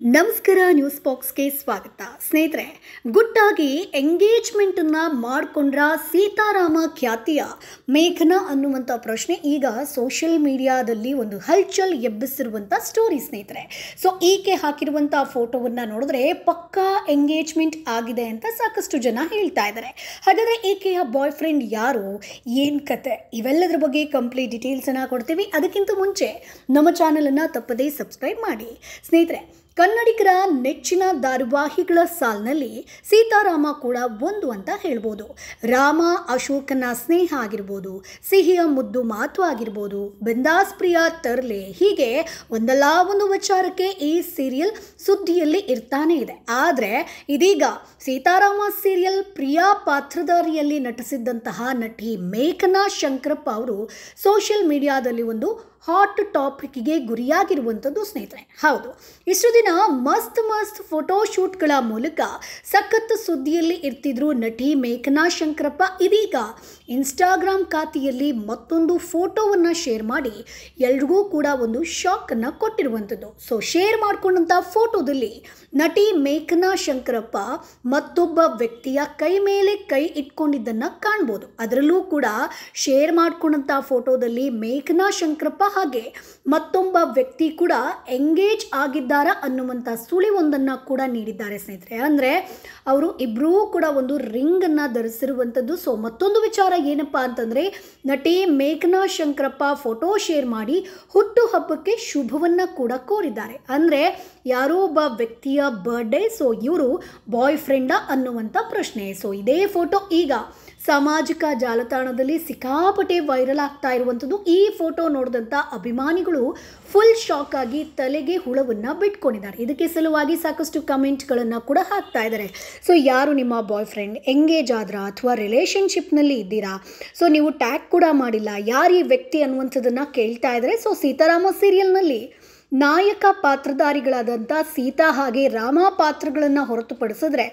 ನಮಸ್ಕಾರ ನ್ಯೂಸ್ ಬಾಕ್ಸ್ಗೆ ಸ್ವಾಗತ ಸ್ನೇಹಿತರೆ. ಗುಟ್ಟಾಗಿ ಎಂಗೇಜ್ಮೆಂಟನ್ನು ಮಾಡಿಕೊಂಡ್ರ ಸೀತಾರಾಮ ಖ್ಯಾತಿಯ ಮೇಘನಾ ಅನ್ನುವಂಥ ಪ್ರಶ್ನೆ ಈಗ ಸೋಷಿಯಲ್ ಮೀಡಿಯಾದಲ್ಲಿ ಒಂದು ಹಲ್ಚಲ್ ಎಬ್ಬಿಸಿರುವಂಥ ಸ್ಟೋರಿ ಸ್ನೇಹಿತರೆ. ಸೊ ಈಕೆ ಹಾಕಿರುವಂಥ ಫೋಟೋವನ್ನು ನೋಡಿದ್ರೆ ಪಕ್ಕಾ ಎಂಗೇಜ್ಮೆಂಟ್ ಆಗಿದೆ ಅಂತ ಸಾಕಷ್ಟು ಜನ ಹೇಳ್ತಾ ಇದ್ದಾರೆ. ಹಾಗಾದರೆ ಈಕೆಯ ಬಾಯ್ ಫ್ರೆಂಡ್ ಯಾರು, ಏನು ಕತೆ, ಇವೆಲ್ಲದರ ಬಗ್ಗೆ ಕಂಪ್ಲೀಟ್ ಡೀಟೇಲ್ಸನ್ನು ಕೊಡ್ತೀವಿ. ಅದಕ್ಕಿಂತ ಮುಂಚೆ ನಮ್ಮ ಚಾನಲನ್ನು ತಪ್ಪದೇ ಸಬ್ಸ್ಕ್ರೈಬ್ ಮಾಡಿ ಸ್ನೇಹಿತರೆ. ಕನ್ನಡಿಗರ ನೆಚ್ಚಿನ ಧಾರಾವಾಹಿಗಳ ಸಾಲಿನಲ್ಲಿ ಸೀತಾರಾಮ ಕೂಡ ಒಂದು ಅಂತ ಹೇಳ್ಬೋದು. ರಾಮ ಅಶೋಕನ ಸ್ನೇಹ ಆಗಿರ್ಬೋದು, ಸಿಹಿಯ ಮುದ್ದು ಮಾತು ಆಗಿರ್ಬೋದು, ಬಿಂದಾಸ್ ಪ್ರಿಯ ತರ್ಲೆ, ಹೀಗೆ ಒಂದಲ್ಲ ಒಂದು ವಿಚಾರಕ್ಕೆ ಈ ಸೀರಿಯಲ್ ಸುದ್ದಿಯಲ್ಲಿ ಇರ್ತಾನೆ ಇದೆ. ಆದರೆ ಇದೀಗ ಸೀತಾರಾಮ ಸೀರಿಯಲ್ ಪ್ರಿಯಾ ಪಾತ್ರಧಾರಿಯಲ್ಲಿ ನಟಿಸಿದ್ದಂತಹ ನಟಿ ಮೇಘನಾ ಶಂಕರಪ್ಪ ಅವರು ಸೋಷಿಯಲ್ ಮೀಡಿಯಾದಲ್ಲಿ ಒಂದು ಹಾಟ್ ಟಾಪಿಕ್ಗೆ ಗುರಿಯಾಗಿರುವಂಥದ್ದು ಸ್ನೇಹಿತರೆ. ಹೌದು, ಇಷ್ಟು ದಿನ ಮಸ್ತ್ ಫೋಟೋಶೂಟ್ಗಳ ಮೂಲಕ ಸಖತ್ ಸುದ್ದಿಯಲ್ಲಿ ಇರ್ತಿದ್ರು ನಟಿ ಮೇಘನಾ ಶಂಕರಪ್ಪ. ಇದೀಗ ಇನ್ಸ್ಟಾಗ್ರಾಮ್ ಖಾತೆಯಲ್ಲಿ ಮತ್ತೊಂದು ಫೋಟೋವನ್ನು ಶೇರ್ ಮಾಡಿ ಎಲ್ರಿಗೂ ಕೂಡ ಒಂದು ಶಾಕನ್ನು ಕೊಟ್ಟಿರುವಂಥದ್ದು. ಸೊ ಶೇರ್ ಮಾಡಿಕೊಂಡಂಥ ಫೋಟೋದಲ್ಲಿ ನಟಿ ಮೇಘನಾ ಶಂಕರಪ್ಪ ಮತ್ತೊಬ್ಬ ವ್ಯಕ್ತಿಯ ಕೈ ಮೇಲೆ ಕೈ ಇಟ್ಕೊಂಡಿದ್ದನ್ನು ಕಾಣ್ಬೋದು. ಅದರಲ್ಲೂ ಕೂಡ ಶೇರ್ ಮಾಡಿಕೊಂಡಂಥ ಫೋಟೋದಲ್ಲಿ ಮೇಘನಾ ಶಂಕರಪ್ಪ ಹಾಗೆ ಮತ್ತೊಬ್ಬ ವ್ಯಕ್ತಿ ಕೂಡ ಎಂಗೇಜ್ ಆಗಿದ್ದಾರಾ ಅನ್ನುವಂಥ ಸುಳಿವೊಂದನ್ನು ಕೂಡ ನೀಡಿದ್ದಾರೆ ಸ್ನೇಹಿತರೆ. ಅಂದರೆ ಅವರು ಇಬ್ಬರೂ ಕೂಡ ಒಂದು ರಿಂಗನ್ನು ಧರಿಸಿರುವಂಥದ್ದು. ಸೊ ಮತ್ತೊಂದು ವಿಚಾರ ಏನಪ್ಪ ಅಂತಂದರೆ, ನಟಿ ಮೇಘನಾ ಶಂಕರಪ್ಪ ಫೋಟೋ ಶೇರ್ ಮಾಡಿ ಹುಟ್ಟುಹಬ್ಬಕ್ಕೆ ಶುಭವನ್ನು ಕೂಡ ಕೋರಿದ್ದಾರೆ. ಅಂದರೆ ಯಾರೋ ಒಬ್ಬ ವ್ಯಕ್ತಿಯ ಬರ್ಡೇ, ಸೊ ಇವರು ಬಾಯ್ ಫ್ರೆಂಡಾ ಅನ್ನುವಂಥ ಪ್ರಶ್ನೆ. ಸೊ ಇದೇ ಫೋಟೋ ಈಗ ಸಾಮಾಜಿಕ ಜಾಲತಾಣದಲ್ಲಿ ಸಿಕ್ಕಾಪಟ್ಟೆ ವೈರಲ್ ಆಗ್ತಾ ಇರುವಂಥದ್ದು. ಈ ಫೋಟೋ ನೋಡಿದಂಥ ಅಭಿಮಾನಿಗಳು ಫುಲ್ ಶಾಕ್ ಆಗಿ ತಲೆಗೆ ಹುಳವನ್ನು ಬಿಟ್ಕೊಂಡಿದ್ದಾರೆ. ಇದಕ್ಕೆ ಸಲುವಾಗಿ ಸಾಕಷ್ಟು ಕಮೆಂಟ್ಗಳನ್ನು ಕೂಡ ಹಾಕ್ತಾ ಇದ್ದಾರೆ. ಸೊ ಯಾರು ನಿಮ್ಮ ಬಾಯ್ ಫ್ರೆಂಡ್, ಎಂಗೇಜ್ ಆದ್ರಾ ಅಥವಾ ರಿಲೇಷನ್ಶಿಪ್ನಲ್ಲಿ ಇದ್ದೀರಾ, ಸೊ ನೀವು ಟ್ಯಾಗ್ ಕೂಡ ಮಾಡಿಲ್ಲ, ಯಾರು ಈ ವ್ಯಕ್ತಿ ಅನ್ನುವಂಥದ್ದನ್ನು ಕೇಳ್ತಾ ಇದ್ದಾರೆ. ಸೊ ಸೀತಾರಾಮ ಸೀರಿಯಲ್ನಲ್ಲಿ ನಾಯಕ ಪಾತ್ರಧಾರಿಗಳಾದಂಥ ಸೀತಾ ಹಾಗೆ ರಾಮ ಪಾತ್ರಗಳನ್ನು ಹೊರತುಪಡಿಸಿದ್ರೆ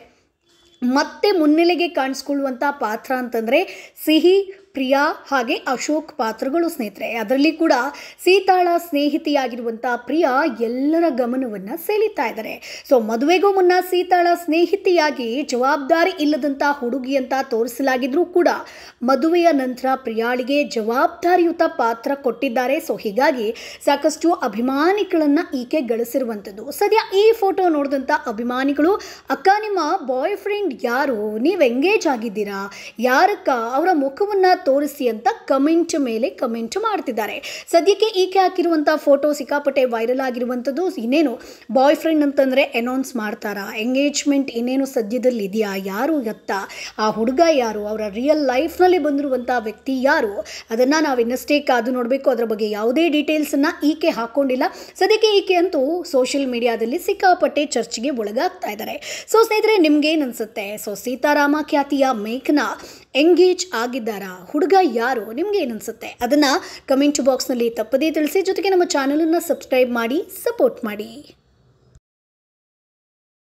ಮತ್ತೆ ಮುನ್ನೆಲೆಗೆ ಕಾಣಿಸ್ಕೊಳ್ಳುವಂಥ ಪಾತ್ರ ಅಂತಂದರೆ ಸಿಹಿ, ಪ್ರಿಯಾ ಹಾಗೆ ಅಶೋಕ್ ಪಾತ್ರಗಳು ಸ್ನೇಹಿತರೆ. ಅದರಲ್ಲಿ ಕೂಡ ಸೀತಾಳ ಸ್ನೇಹಿತಿಯಾಗಿರುವಂಥ ಪ್ರಿಯಾ ಎಲ್ಲರ ಗಮನವನ್ನು ಸೆಳೀತಾ ಇದ್ದಾರೆ. ಸೊ ಮದುವೆಗೂ ಮುನ್ನ ಸೀತಾಳ ಸ್ನೇಹಿತಿಯಾಗಿ ಜವಾಬ್ದಾರಿ ಇಲ್ಲದಂಥ ಹುಡುಗಿ ಅಂತ ತೋರಿಸಲಾಗಿದ್ರೂ ಕೂಡ ಮದುವೆಯ ನಂತರ ಪ್ರಿಯಾಳಿಗೆ ಜವಾಬ್ದಾರಿಯುತ ಪಾತ್ರ ಕೊಟ್ಟಿದ್ದಾರೆ. ಸೊ ಹೀಗಾಗಿ ಸಾಕಷ್ಟು ಅಭಿಮಾನಿಗಳನ್ನು ಈಕೆ ಗಳಿಸಿರುವಂಥದ್ದು. ಸದ್ಯ ಈ ಫೋಟೋ ನೋಡಿದಂಥ ಅಭಿಮಾನಿಗಳು, ಅಕ್ಕ ನಿಮ್ಮ ಬಾಯ್ ಫ್ರೆಂಡ್ ಯಾರು, ನೀವು ಎಂಗೇಜ್ ಆಗಿದ್ದೀರಾ, ಯಾರಕ್ಕ, ಅವರ ಮುಖವನ್ನು ತೋರಿಸಿ ಅಂತ ಕಮೆಂಟ್ ಮೇಲೆ ಕಮೆಂಟ್ ಮಾಡ್ತಿದ್ದಾರೆ. ಸದ್ಯಕ್ಕೆ ಈಕೆ ಹಾಕಿರುವಂಥ ಫೋಟೋ ಸಿಕ್ಕಾಪಟ್ಟೆ ವೈರಲ್ ಆಗಿರುವಂಥದ್ದು. ಇನ್ನೇನು ಬಾಯ್ ಫ್ರೆಂಡ್ ಅಂತಂದರೆ ಅನೌನ್ಸ್ ಮಾಡ್ತಾರಾ, ಎಂಗೇಜ್ಮೆಂಟ್ ಇನ್ನೇನು ಸದ್ಯದಲ್ಲಿ ಇದೆಯಾ, ಯಾರು ಎತ್ತ, ಆ ಹುಡುಗ ಯಾರು, ಅವರ ರಿಯಲ್ ಲೈಫ್ನಲ್ಲಿ ಬಂದಿರುವಂಥ ವ್ಯಕ್ತಿ ಯಾರು, ಅದನ್ನು ನಾವು ಇನ್ನಷ್ಟೇ ಕಾದು ನೋಡಬೇಕು. ಅದರ ಬಗ್ಗೆ ಯಾವುದೇ ಡೀಟೇಲ್ಸನ್ನು ಈಕೆ ಹಾಕ್ಕೊಂಡಿಲ್ಲ. ಸದ್ಯಕ್ಕೆ ಈಕೆ ಅಂತೂ ಸೋಷಿಯಲ್ ಮೀಡಿಯಾದಲ್ಲಿ ಸಿಕ್ಕಾಪಟ್ಟೆ ಚರ್ಚೆಗೆ ಒಳಗಾಗ್ತಾ ಇದ್ದಾರೆ. ಸೊ ಸ್ನೇಹಿತರೆ, ನಿಮ್ಗೇನು ಅನಿಸುತ್ತೆ? ಸೊ ಸೀತಾರಾಮ ಖ್ಯಾತಿಯ ಮೇಘನಾ ಎಂಗೇಜ್ ಆಗಿದ್ದಾರಾ, ಹುಡುಗ ಯಾರು, ನಿಮ್ಗೆ ಏನು ಅನಿಸುತ್ತೆ ಅದನ್ನು ಕಮೆಂಟ್ ಬಾಕ್ಸ್ನಲ್ಲಿ ತಪ್ಪದೇ ತಿಳಿಸಿ. ಜೊತೆಗೆ ನಮ್ಮ ಚಾನಲನ್ನು ಸಬ್ಸ್ಕ್ರೈಬ್ ಮಾಡಿ, ಸಪೋರ್ಟ್ ಮಾಡಿ.